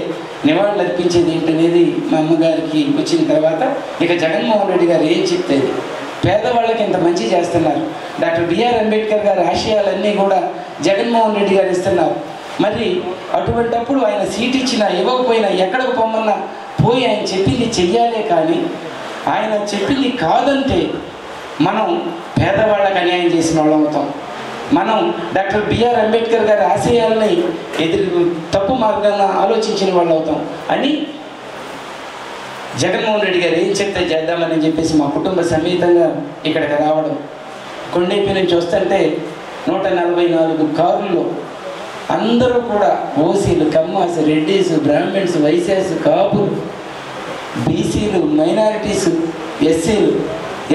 నివాళులు అర్పించేది ఏంటి అనేది మా అమ్మగారికి వచ్చిన తర్వాత ఇక జగన్మోహన్ రెడ్డి గారు ఏం చెప్తేది పేదవాళ్ళకి ఇంత మంచి చేస్తున్నారు. డాక్టర్ బిఆర్ అంబేద్కర్ గారి ఆశయాలన్నీ కూడా జగన్మోహన్ రెడ్డి గారు ఇస్తున్నారు. మరి అటువంటప్పుడు ఆయన సీట్ ఇచ్చినా ఇవ్వకపోయినా ఎక్కడికి పొమ్మన్నా పోయి ఆయన చెప్పింది చెయ్యాలే. కానీ ఆయన చెప్పింది కాదంటే మనం పేదవాళ్ళకి అన్యాయం చేసిన వాళ్ళం అవుతాం. మనం డాక్టర్ బిఆర్ అంబేద్కర్ గారి ఆశయాలని తప్పు మార్గాన్ని ఆలోచించిన వాళ్ళు అవుతాం అని జగన్మోహన్ రెడ్డి గారు ఏం చెప్తే చేద్దామని చెప్పేసి మా కుటుంబ సమేతంగా ఇక్కడికి రావడం. కొండేపి నుంచి వస్తుంటే 144 కారుల్లో అందరూ కూడా ఓసీలు, కమ్మాస్, రెడ్డీస్, బ్రాహ్మణ్స్, వైశ్యాస్, కాపులు, బీసీలు, మైనారిటీస్, ఎస్సీలు,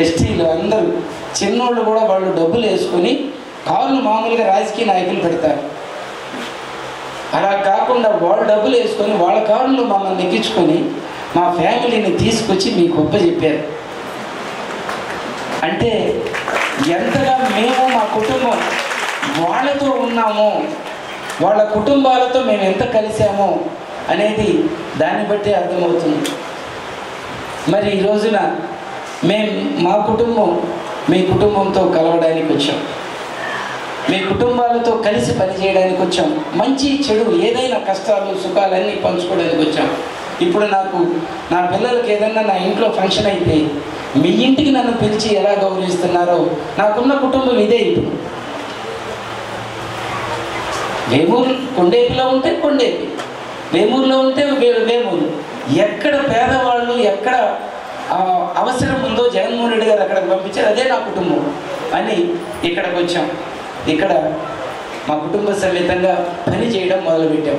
ఎస్టీలు అందరూ చిన్నోళ్ళు కూడా వాళ్ళు డబ్బులు వేసుకొని కార్లు మామూలుగా రాజకీయ నాయకులు పెడతారు. అలా కాకుండా వాళ్ళు డబ్బులు వేసుకొని వాళ్ళ కారులో మమ్మల్ని ఎక్కించుకొని మా ఫ్యామిలీని తీసుకొచ్చి మీకు గొప్ప చెప్పారు. అంటే ఎంతగా మేము మా కుటుంబం వాళ్ళతో ఉన్నామో, వాళ్ళ కుటుంబాలతో మేము ఎంత కలిసామో అనేది దాన్ని బట్టి అర్థమవుతుంది. మరి ఈ రోజున మా కుటుంబం మీ కుటుంబంతో కలవడానికి వచ్చాం, మీ కుటుంబాలతో కలిసి పనిచేయడానికి వచ్చాం, మంచి చెడు ఏదైనా కష్టాలు సుఖాలన్నీ పంచుకోవడానికి వచ్చాం. ఇప్పుడు నా పిల్లలకి ఏదైనా నా ఇంట్లో ఫంక్షన్ అయితే మీ ఇంటికి నన్ను పిలిచి ఎలా గౌరవిస్తున్నారో నాకున్న కుటుంబం ఇదే. ఇప్పుడు వేమూరు కొండేపిలో ఉంటే కొండేపి, వేమూరులో ఉంటే వేమూరు. ఎక్కడ పేదవాళ్ళు ఎక్కడ అవసరం ఉందో జగన్మోహన్ రెడ్డి గారు అక్కడికి పంపించారు, అదే నా కుటుంబం అని ఇక్కడికి వచ్చాం. ఇక్కడ మా కుటుంబ సమేతంగా పని చేయడం మొదలుపెట్టాం.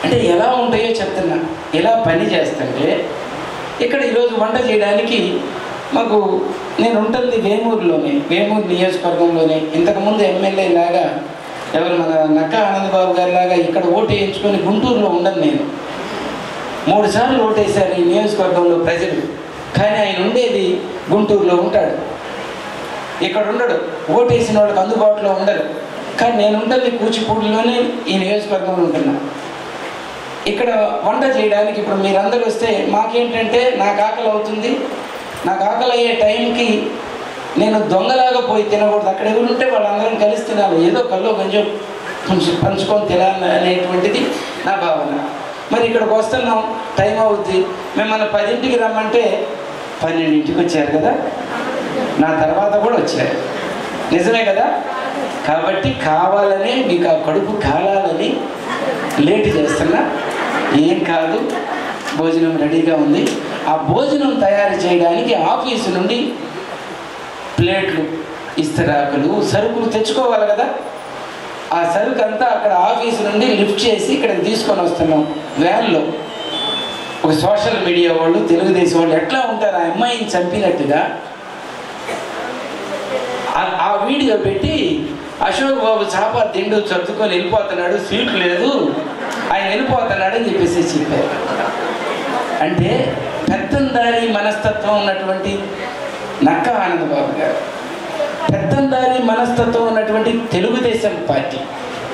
అంటే ఎలా ఉంటాయో చెప్తున్నా. ఎలా పని చేస్తుంటే ఇక్కడ ఈరోజు వంట చేయడానికి మాకు నేను ఉంటుంది వేమూరులోనే, వేమూరు నియోజకవర్గంలోనే. ఇంతకుముందు ఎమ్మెల్యే లాగా ఎవరు మన నక్కా ఆనందబాబు గారి లాగా ఇక్కడ ఓటు వేయించుకొని గుంటూరులో ఉండను నేను. 3 సార్లు ఓటేశారు ఈ నియోజకవర్గంలో ప్రజలు. కానీ ఆయన ఉండేది గుంటూరులో ఉంటాడు, ఇక్కడ ఉండడు. ఓటేసిన వాళ్ళకి అందుబాటులో ఉండరు. కానీ నేను ఉంటుంది కూచిపూడిలోనే ఈ నియోజకవర్గంలో ఉంటున్నా. ఇక్కడ వంట చేయడానికి ఇప్పుడు మీరందరూ వస్తే మాకేంటంటే నాకు ఆకలి అవుతుంది, నాకు ఆకలి అయ్యే టైంకి నేను దొంగలాగా పోయి తినకూడదు. అక్కడ ఎవరు ఉంటే వాళ్ళందరం కలిసి తినాలి, ఏదో కల్లో గంజో పంచుకొని తినాలి అనేటువంటిది నా భావన. మరి ఇక్కడికి వస్తున్నాం, టైం అవుద్ది. మిమ్మల్ని 10ంటికి రమ్మంటే 12ంటికి వచ్చారు కదా, నా తర్వాత కూడా వచ్చారు, నిజమే కదా? కాబట్టి కావాలనే మీకు ఆ కడుపు కాలాలని లేట్ చేస్తున్నా. ఏం కాదు, భోజనం రెడీగా ఉంది. ఆ భోజనం తయారు చేయడానికి ఆఫీసు నుండి ప్లేట్లు, ఇస్తరాకులు, సరుకులు తెచ్చుకోవాలి కదా. ఆ సరుకు అంతా అక్కడ ఆఫీసు నుండి లిఫ్ట్ చేసి ఇక్కడికి తీసుకొని వస్తున్నాం వ్యాన్లో. ఒక సోషల్ మీడియా వాళ్ళు, తెలుగుదేశం వాళ్ళు ఎట్లా ఉంటారు, ఆ అమ్మాయిని చంపినట్టుగా ఆ వీడియో పెట్టి అశోక్ బాబు చాప తిండు చదువుకొని వెళ్ళిపోతున్నాడు, సీట్ లేదు, ఆయన వెళ్ళిపోతున్నాడు అని చెప్పారు. అంటే పెత్తందారి మనస్తత్వం ఉన్నటువంటి నక్కా ఆనందబాబు గారు, పెత్తందారి మనస్తత్వం ఉన్నటువంటి తెలుగుదేశం పార్టీ.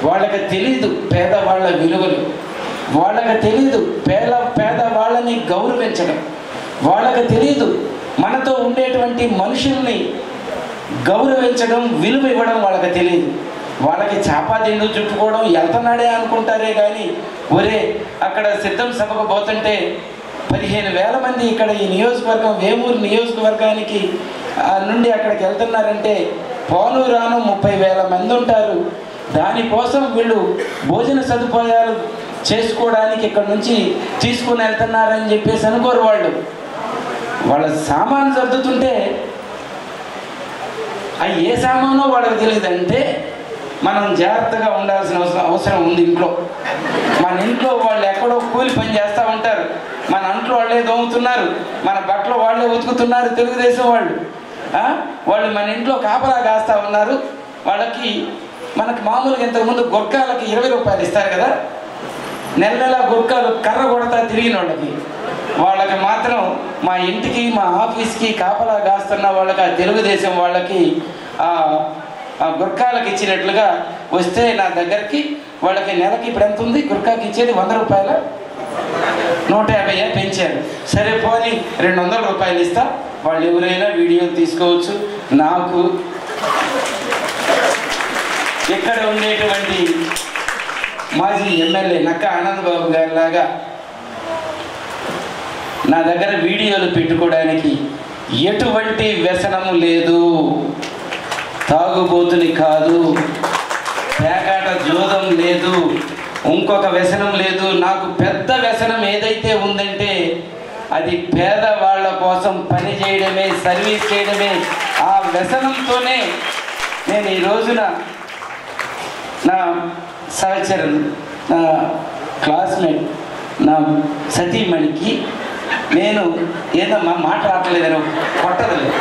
వాళ్ళకి తెలీదు పేదవాళ్ళ విలువలు, వాళ్ళకి తెలీదు పేదవాళ్ళని గౌరవించడం, వాళ్ళకి తెలీదు మనతో ఉండేటువంటి మనుషుల్ని గౌరవించడం, విలువ ఇవ్వడం వాళ్ళకి తెలియదు. వాళ్ళకి చాపాదిండు చుట్టుకోవడం వెళ్తున్నాడే అనుకుంటారే కానీ, ఒరే అక్కడ సిద్ధం సభకు పోతుంటే 15,000 మంది ఇక్కడ ఈ నియోజకవర్గం వేమూరు నియోజకవర్గానికి నుండి అక్కడికి వెళ్తున్నారంటే పోను రాను 30,000 మంది ఉంటారు. దానికోసం వీళ్ళు భోజన సదుపాయాలు చేసుకోవడానికి ఇక్కడ నుంచి తీసుకుని వెళ్తున్నారని చెప్పేసి అనుకోరు వాళ్ళు. వాళ్ళ సామాను సర్దుతుంటే అవి ఏ సామానో వాళ్ళకి తెలియదంటే మనం జాగ్రత్తగా ఉండాల్సిన అవసరం ఉంది. ఇంట్లో మన ఇంట్లో వాళ్ళు ఎక్కడో కూలి పని చేస్తూ ఉంటారు, మన అంట్లో వాళ్ళే దోముతున్నారు, మన బట్టలు వాళ్ళే ఉతుకుతున్నారు తెలుగుదేశం వాళ్ళు. వాళ్ళు మన ఇంట్లో కాపలా కాస్తూ ఉన్నారు. వాళ్ళకి మనకు మామూలుగా ఇంతకుముందు గుర్కాలకి 20 రూపాయలు ఇస్తారు కదా, నెల గుర్కాలు కర్ర కొడతా తిరిగిన వాళ్ళకి మాత్రం మా ఇంటికి మా ఆఫీస్కి కాపలా కాస్తున్న వాళ్ళకి, ఆ తెలుగుదేశం వాళ్ళకి ఆ గుర్కాలకు ఇచ్చినట్లుగా వస్తే నా దగ్గరికి వాళ్ళకి నెలకి ఇప్పుడు ఎంత ఉంది, గుర్కాకి ఇచ్చేది 100 రూపాయల 150 పెంచారు. సరే పోనీ 200 రూపాయలు ఇస్తా, వాళ్ళు ఎవరైనా వీడియోలు తీసుకోవచ్చు. నాకు ఇక్కడ ఉండేటువంటి మాజీ ఎమ్మెల్యే నక్కా ఆనందబాబు గారి లాగా నా దగ్గర వీడియోలు పెట్టుకోవడానికి ఎటువంటి వ్యసనము లేదు, తాగుబోతుని కాదు, పేకాట జోదం లేదు, ఇంకొక వ్యసనం లేదు. నాకు పెద్ద వ్యసనం ఏదైతే ఉందంటే అది పేదవాళ్ళ కోసం పని చేయడమే, సర్వీస్ చేయడమే. ఆ వ్యసనంతోనే నేను ఈ రోజున నా సహచరులు, నా క్లాస్మేట్, నా సతీమణికి నేను ఏదమ్మా మాట రావట్లేదని కొట్టదలేదు,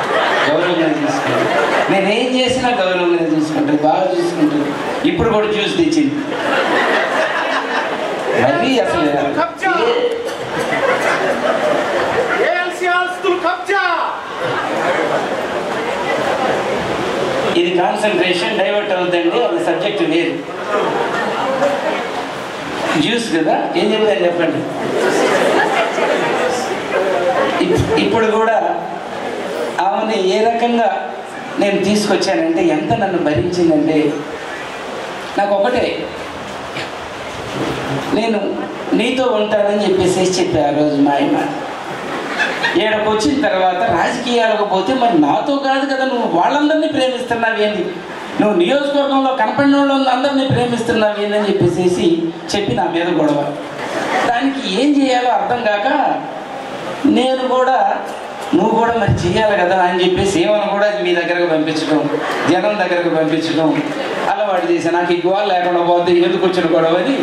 గౌరవంగా తీసుకుంటాను. నేనేం చేసినా గౌరవంగా చూసుకుంటాను, బాగా చూసుకుంటాను. ఇప్పుడు కూడా చూసి తెచ్చింది మళ్ళీ అసలు ఇది కాన్సన్ట్రేషన్ డైవర్ట్ అవుతుందండి, అది సబ్జెక్ట్ వేరు. జ్యూస్ కదా, ఏం చెప్పాను చెప్పండి. ఇప్పుడు కూడా ఆమెని ఏ రకంగా నేను తీసుకొచ్చానంటే ఎంత నన్ను భరించిందంటే, నాకు ఒకటే, నేను నీతో ఉంటానని చెప్పా ఆ రోజు మా ఆయన. ఏడకు వచ్చిన తర్వాత రాజకీయాలకు పోతే మరి నాతో కాదు కదా, నువ్వు వాళ్ళందరినీ ప్రేమిస్తున్నావు ఏంది, నువ్వు నియోజకవర్గంలో కనపడిన వాళ్ళు అందరినీ ప్రేమిస్తున్నావు ఏందని చెప్పి నా మీద గొడవ. దానికి ఏం చేయాలో అర్థం కాక నేను కూడా నువ్వు కూడా మరి చేయాలి కదా అని చెప్పేసి ఏమని కూడా మీ దగ్గరకు పంపించడం, జనం దగ్గరకు పంపించడం అలవాటు చేశాను. నాకు ఈ గోవాలు లేకుండా పోతే ఎందుకు వచ్చిన గొడవ అని.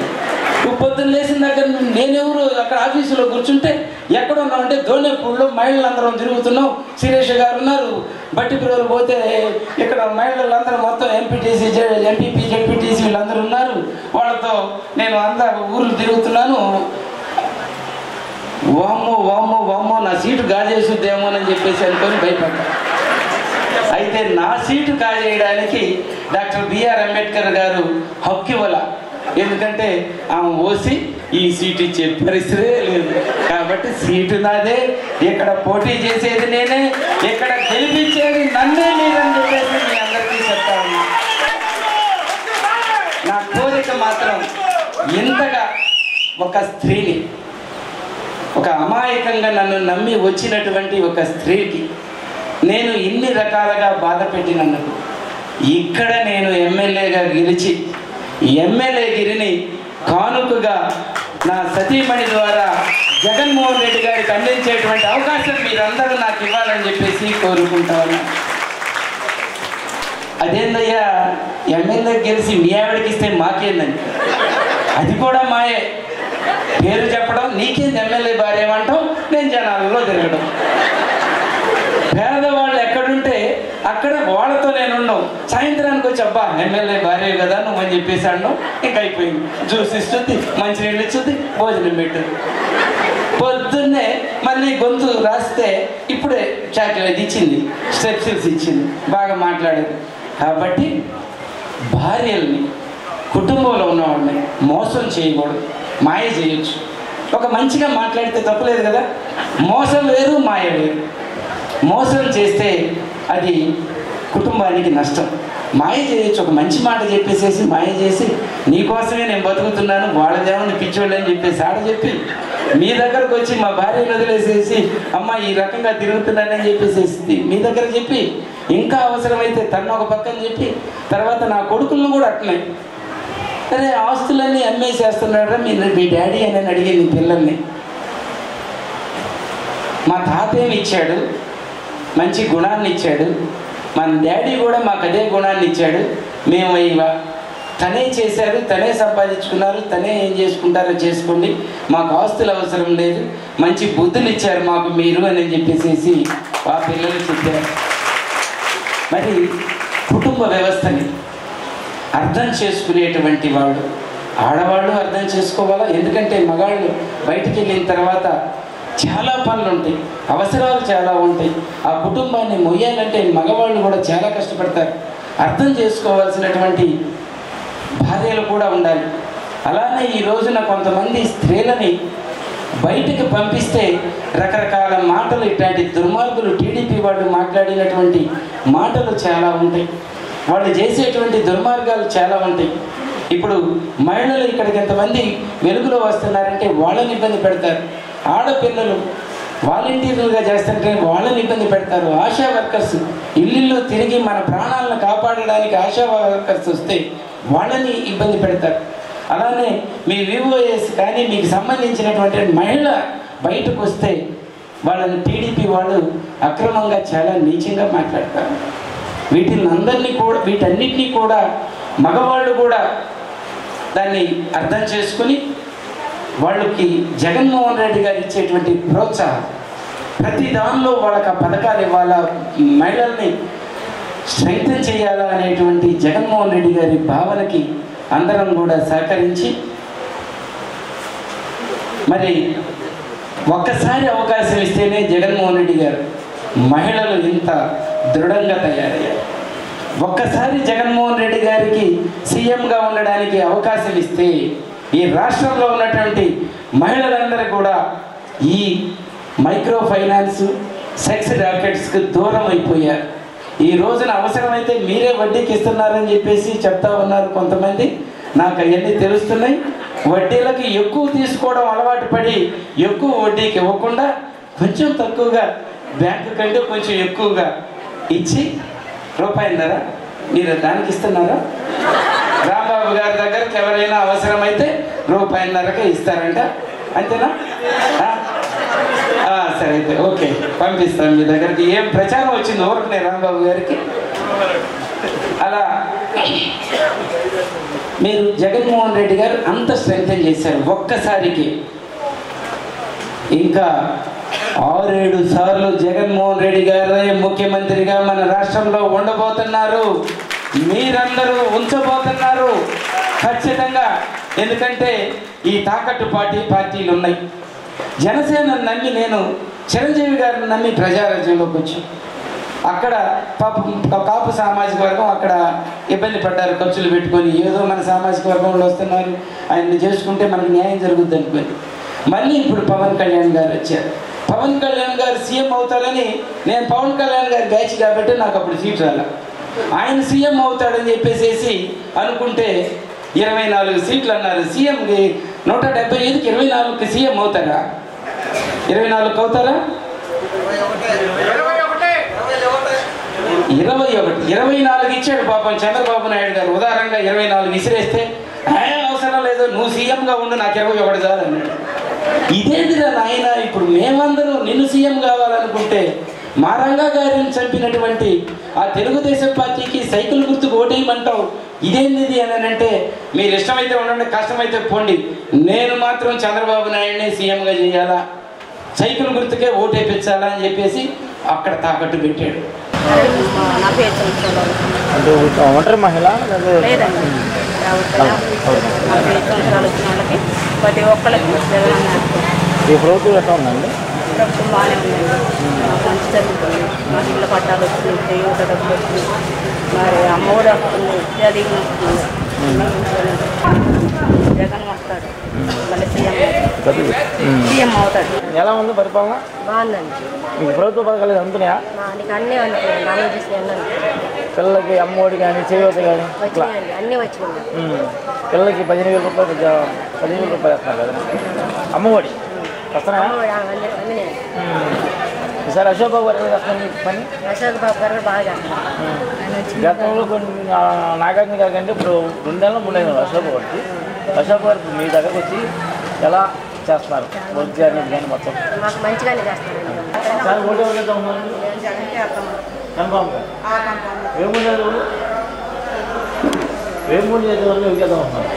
పొద్దున్న లేచిన దగ్గర నేనెవరు అక్కడ ఆఫీసులో కూర్చుంటే ఎక్కడ ఉన్నామంటే దోనేపూడిలో మహిళలందరం తిరుగుతున్నాం, సురేష్ గారు ఉన్నారు, బట్టిపురూరు పోతే ఇక్కడ మహిళలందరూ మొత్తం ఎంపీటీసీ ఎంపీపీ జెడ్పీటీసీ వీళ్ళందరూ ఉన్నారు. వాళ్ళతో నేను అందరూ ఊర్లు తిరుగుతున్నాను. వామ్మో వామ్మో వామ్మో నా సీటు గాజేసుద్దేమోనని చెప్పేసి అనుకొని భయపడ్డా. అయితే నా సీటు కాజేయడానికి డాక్టర్ బిఆర్ అంబేద్కర్ గారు హక్కు ఇవ్వాల. ఎందుకంటే ఆమె ఓసి ఈ సీటు ఇచ్చే పరిస్థితే లేదు. కాబట్టి సీటు నాదే, ఇక్కడ పోటీ చేసేది నేనే, ఇక్కడ గెలిపించేది నన్నే లేదని చెప్పేసి మీ అందరికీ చెప్తా ఉన్నా. నా కోరిక మాత్రం ఇంతగా ఒక స్త్రీని, ఒక అమాయకంగా నన్ను నమ్మి వచ్చినటువంటి ఒక స్త్రీకి నేను ఇన్ని రకాలుగా బాధ పెట్టినందుకు ఇక్కడ నేను ఎమ్మెల్యేగా గెలిచి ఎమ్మెల్యే గిరిని కానుకగా నా సతీమణి ద్వారా జగన్మోహన్ రెడ్డి గారికి అందించేటువంటి అవకాశం మీరందరూ నాకు ఇవ్వాలని చెప్పేసి కోరుకుంటాను. అదేందయ్యా ఎమ్మెల్యే గెలిచి మీ ఆవిడకి ఇస్తే మాకేందని, అది కూడా మాయే. పేరు చెప్పడం, నీకేంది ఎమ్మెల్యే భార్య ఏమంటాం, నేను జనాలలో తిరగడం. పేదవాళ్ళు ఎక్కడుంటే అక్కడ వాళ్ళతో నేను ఉండవు. సాయంత్రానికి వచ్చి అబ్బా ఎమ్మెల్యే భార్య కదా నువ్వు అని చెప్పేసి అన్నాం, ఇంకా అయిపోయింది. జ్యూస్ ఇస్తుంది, మంచినీళ్ళు ఇస్తుంది, భోజనం పెట్టదు. పొద్దున్నే మళ్ళీ గొంతు రాస్తే ఇప్పుడే చాక్లెట్ ఇచ్చింది, స్టెప్సిల్స్ ఇచ్చింది, బాగా మాట్లాడేది. కాబట్టి భార్యల్ని, కుటుంబంలో ఉన్నవాళ్ళని మోసం చేయకూడదు, మాయ చేయొచ్చు. ఒక మంచిగా మాట్లాడితే తప్పులేదు కదా. మోసం వేరు, మాయ వేరు. మోసం చేస్తే అది కుటుంబానికి నష్టం. మాయ చేయొచ్చు, ఒక మంచి మాట చెప్పేసేసి మాయ చేసి నీకోసమే నేను బతుకుతున్నాను, వాళ్ళదేమని పిచ్చోళ్ళు అని చెప్పేసి ఆడ చెప్పి మీ దగ్గరకు వచ్చి మా భార్యను వదిలేసేసి అమ్మ ఈ రకంగా తిరుగుతున్నానని చెప్పేసేసి మీ దగ్గర చెప్పి, ఇంకా అవసరమైతే తను ఒక పక్కన చెప్పి, తర్వాత నా కొడుకులను కూడా అట్లనే, సరే ఆస్తులన్నీ అమ్మేసేస్తున్నాడు మీ డాడీ అని అడిగింది పిల్లల్ని. మా తాత ఏమి ఇచ్చాడు, మంచి గుణాన్ని ఇచ్చాడు, మన డాడీ కూడా మాకు అదే గుణాన్ని ఇచ్చాడు. మేము తనే చేశారు, తనే సంపాదించుకున్నారు, తనే ఏం చేసుకుంటారో చేసుకోండి, మాకు ఆస్తులు అవసరం లేదు, మంచి బుద్ధులు ఇచ్చారు మాకు మీరు అని చెప్పేసి ఆ పిల్లలు చెప్పారు. మరి కుటుంబ వ్యవస్థని అర్థం చేసుకునేటువంటి వాళ్ళు, ఆడవాళ్ళు అర్థం చేసుకోవాలా. ఎందుకంటే మగాళ్ళు బయటికి వెళ్ళిన తర్వాత చాలా పనులు ఉంటాయి, అవసరాలు చాలా ఉంటాయి. ఆ కుటుంబాన్ని మొయ్యాలంటే మగవాళ్ళు కూడా చాలా కష్టపడతారు. అర్థం చేసుకోవాల్సినటువంటి భార్యలు కూడా ఉండాలి. అలానే ఈ రోజున కొంతమంది స్త్రీలని బయటికి పంపిస్తే రకరకాల మాటలు, ఇట్లాంటి దుర్మార్గులు టీడీపీ వాళ్ళు మాట్లాడినటువంటి మాటలు చాలా ఉంటాయి, వాళ్ళు చేసేటువంటి దుర్మార్గాలు చాలా ఉంటాయి. ఇప్పుడు మహిళలు ఇక్కడికి ఎంతమంది వెలుగులో వస్తున్నారంటే వాళ్ళని ఇబ్బంది పెడతారు. ఆడపిల్లలు వాలంటీర్లుగా చేస్తుంటే వాళ్ళని ఇబ్బంది పెడతారు. ఆశా వర్కర్స్ ఇల్లు తిరిగి మన ప్రాణాలను కాపాడడానికి ఆశా వర్కర్స్ వస్తే వాళ్ళని ఇబ్బంది పెడతారు. అలానే మీ వివోఎస్ కానీ మీకు సంబంధించినటువంటి మహిళ బయటకు వస్తే వాళ్ళని టీడీపీ వాళ్ళు అక్రమంగా చాలా నీచంగా మాట్లాడతారు. వీటన్నిటినీ కూడా మగవాళ్ళు కూడా దాన్ని అర్థం చేసుకుని వాళ్ళకి జగన్మోహన్ రెడ్డి గారు ఇచ్చేటువంటి ప్రోత్సాహం, ప్రతి దానిలో వాళ్ళకి ఆ పథకాలు ఇవ్వాలా, మహిళల్ని స్ట్రెంగ్తన్ చేయాలా అనేటువంటి జగన్మోహన్ రెడ్డి గారి భావనకి అందరం కూడా సహకరించి, మరి ఒక్కసారి అవకాశం ఇస్తేనే జగన్మోహన్ రెడ్డి గారు మహిళలు ఇంత దృఢంగా తయారయ్యారు. ఒక్కసారి జగన్మోహన్ రెడ్డి గారికి సీఎంగా ఉండడానికి అవకాశం ఇస్తే ఈ రాష్ట్రంలో ఉన్నటువంటి మహిళలందరూ కూడా ఈ మైక్రో ఫైనాన్స్, సెక్స్ ర్యాకెట్స్కి దూరం అయిపోయారు. ఈ రోజున అవసరమైతే మీరే వడ్డీకి ఇస్తున్నారని చెప్పేసి చెప్తా ఉన్నారు కొంతమంది, నాకు అవన్నీ తెలుస్తున్నాయి. వడ్డీలకు ఎక్కువ తీసుకోవడం అలవాటు పడి ఎక్కువ వడ్డీకి ఇవ్వకుండా కొంచెం తక్కువగా, బ్యాంకు కంటే కొంచెం ఎక్కువగా ఇచ్చి రూపాయిన్నర మీరు దానికి ఇస్తున్నారా? రాంబాబు గారి దగ్గరికి ఎవరైనా అవసరమైతే రూపాయిన్నరకే ఇస్తారంట, అంతేనా? సరే అయితే ఓకే, పంపిస్తాను మీ దగ్గరికి. ఏం ప్రచారం వచ్చింది ఊరుకునే రాంబాబు గారికి? అలా మీరు జగన్మోహన్ రెడ్డి గారు అంత స్ట్రెంగ్తన్ చేశారు ఒక్కసారికి. ఇంకా 6-7 సార్లు జగన్మోహన్ రెడ్డి గారే ముఖ్యమంత్రిగా మన రాష్ట్రంలో ఉండబోతున్నారు. మీరందరూ ఉంచబోతున్నారు ఖచ్చితంగా. ఎందుకంటే ఈ తాకట్టు పార్టీలు ఉన్నాయి. జనసేన నమ్మి నేను చిరంజీవి గారిని నమ్మి ప్రజారాజ్యంలోకి వచ్చాను. అక్కడ కాపు సామాజిక వర్గం అక్కడ ఇబ్బంది పడ్డారు, ఖర్చులు పెట్టుకొని. ఏదో మన సామాజిక వర్గంలో వస్తున్నారు, ఆయన్ని చేసుకుంటే మనకు న్యాయం జరుగుద్ది అనుకొని మళ్ళీ ఇప్పుడు పవన్ కళ్యాణ్ గారు వచ్చారు. పవన్ కళ్యాణ్ గారు సీఎం అవుతారని నేను పవన్ కళ్యాణ్ గారి బ్యాచ్ కాబట్టి నాకు అప్పుడు సీట్ రాలే. ఆయన సీఎం అవుతాడని చెప్పేసి అనుకుంటే 24 సీట్లు అన్నారు. సీఎంకి 175కి 24కి సీఎం అవుతారా? 24కి అవుతారా? 24 ఇచ్చాడు పాపం చంద్రబాబు నాయుడు గారు. ఉదాహరణగా 24 విసిరేస్తే అవసరం లేదు, నువ్వు సీఎంగా ఉండు, నాకు 21 చాలు అన్నాడు. ఇదేంటిరా నాయన, ఇప్పుడు మేమందరూ నిన్ను సీఎం కావాలనుకుంటే మా రంగా గారిని చంపినటువంటి ఆ తెలుగుదేశం పార్టీకి సైకిల్ గుర్తుకు ఓటేయమంటావు, ఇదేంటిది అని అంటే, మీరు ఇష్టమైతే ఉండండి, కష్టమైతే పోండి, నేను మాత్రం చంద్రబాబు నాయుడిని సీఎంగా చేయాలా, సైకిల్ గుర్తుకే ఓటేపించాలా అని చెప్పేసి అక్కడ తాకట్టు పెట్టాడు. ఒంటరి మహిళ లేదండి, 45 సంవత్సరాలు వచ్చిన వాళ్ళకి ప్రతి ఒక్కరికి ఈ ప్రభుత్వం ఎట్లా ఉందండి? ప్రభుత్వం బాగానే ఉందండి. మాకు మంచి జరుగుతుంది. మాకు ఇళ్ళ పట్టాలు వస్తుంది, యువత డబ్బులు వస్తుంది, మరి అమ్మఒడి వస్తుంది, చదివి వస్తుంది. జగన్ వస్తాడు, మళ్ళీ సీఎం అవుతాడు. ఎలా ఉంది పరిపాలన? బాగుందండి. మీకు ప్రభుత్వ పథకాలు అందుతున్నాయా? నీకు అన్నీ అందుతున్నాయి, నాన్న చేసిన పిల్లలకి అమ్మఒడి కానీ చేయూత కానీ ఇట్లా వచ్చినాయండి, అన్నీ వచ్చినాయి. పిల్లలకి 15,000 రూపాయలు 15,000 రూపాయలు వేస్తున్నారు కదా అమ్మఒడి వస్తున్నాయా? ఈసారి అశోక్ బాబు గారు వస్తుంది పని. అశోక్ బాబు గారు బాగా చేస్తారు. గతంలో కొన్ని నాగార్జున గారి కంటే ఇప్పుడు 2 నెలలు 3 నెలలు అశోక్ గారికి. అశోక్ గారు మీ దగ్గరకు వచ్చి ఎలా చేస్తున్నారు వర్క్ అనేది కానీ మొత్తం? మాకు మంచిగానే చేస్తారండి. సార్ ఓటు ఎవరు చేద్దాం ఉన్నారు? కన్ఫామ్గా వేమూరు చేద్దాం ఎవరు చేద్దాం ఉన్నారు?